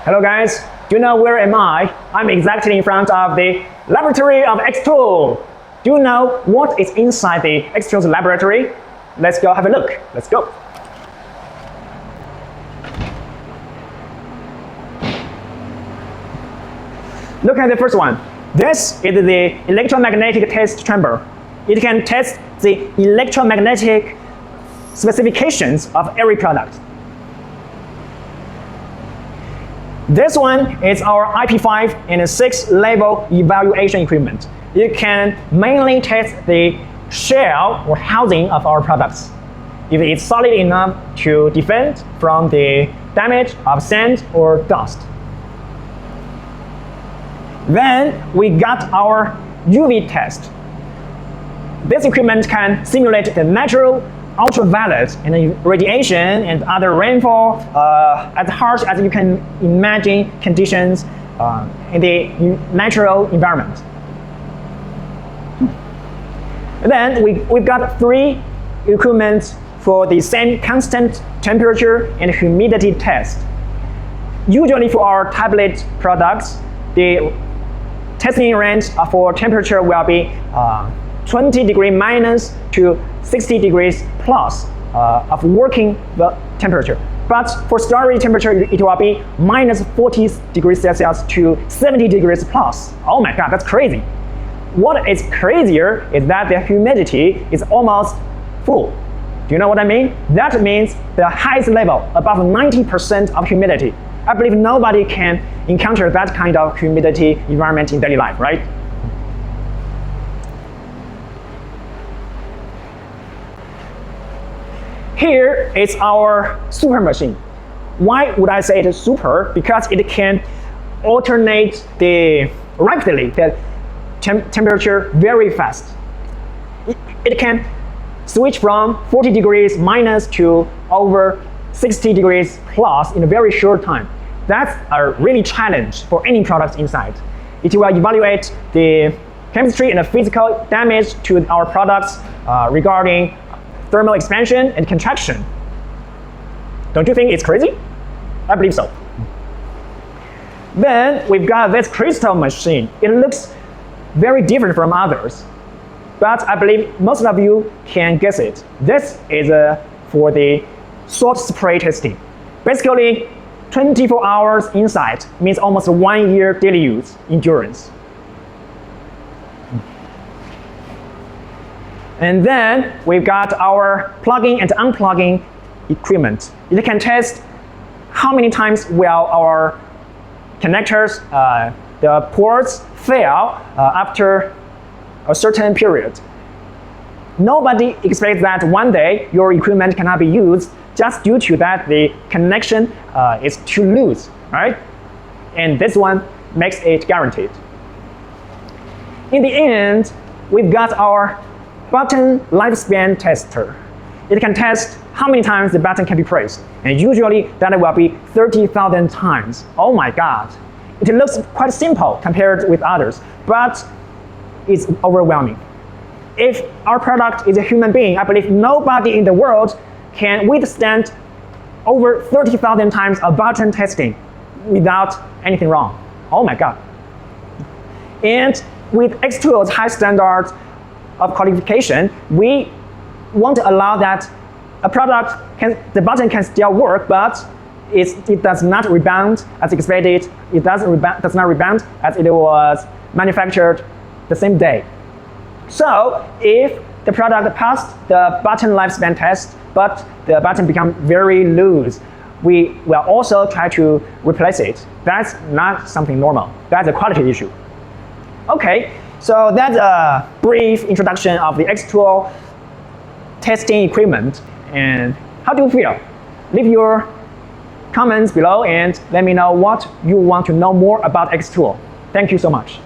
Hello guys, do you know where am I? I'm exactly in front of the laboratory of XTOOL. Do you know what is inside the XTOOL's laboratory? Let's go have a look. Let's go. Look at the first one. This is the electromagnetic test chamber. It can test the electromagnetic specifications of every product. This one is our IP5 and 6 level evaluation equipment. It can mainly test the shell or housing of our products. If it's solid enough to defend from the damage of sand or dust. Then we got our UV test. This equipment can simulate the natural ultraviolet and radiation and other rainfall as harsh as you can imagine conditions in the natural environment. And then we've got 3 equipment for the same constant temperature and humidity test. Usually for our tablet products, the testing range for temperature will be 20 degrees minus to 60 degrees plus of working temperature. But for storage temperature, it will be minus 40 degrees Celsius to 70 degrees plus. Oh my God, that's crazy. What is crazier is that the humidity is almost full. Do you know what I mean? That means the highest level, above 90% of humidity. I believe nobody can encounter that kind of humidity environment in daily life, right? Here is our super machine. Why would I say it is super? Because it can alternate rapidly the temperature very fast. It can switch from 40 degrees minus to over 60 degrees plus in a very short time. That's a really challenge for any product inside. It will evaluate the chemistry and the physical damage to our products regarding thermal expansion and contraction. Don't you think it's crazy? I believe so. Then we've got this crystal machine. It looks very different from others, but I believe most of you can guess it. This is for the salt spray testing. Basically, 24 hours inside means almost 1 year daily use endurance. And then we've got our plugging and unplugging equipment. It can test how many times will our connectors, the ports fail after a certain period. Nobody expects that one day your equipment cannot be used just due to that the connection is too loose, right? And this one makes it guaranteed. In the end, we've got our button lifespan tester. It can test how many times the button can be pressed, and usually that will be 30,000 times. Oh my God. It looks quite simple compared with others, but it's overwhelming. If our product is a human being, I believe nobody in the world can withstand over 30,000 times of button testing without anything wrong. Oh my God. And with XTOOL's high standards of qualification, we won't allow that a product the button can still work, but it does not rebound as expected. It does not rebound as it was manufactured the same day. So if the product passed the button lifespan test, but the button becomes very loose, we will also try to replace it. That's not something normal. That's a quality issue. Okay, so that's a brief introduction of the XTOOL testing equipment. And how do you feel? Leave your comments below and let me know what you want to know more about XTOOL. Thank you so much.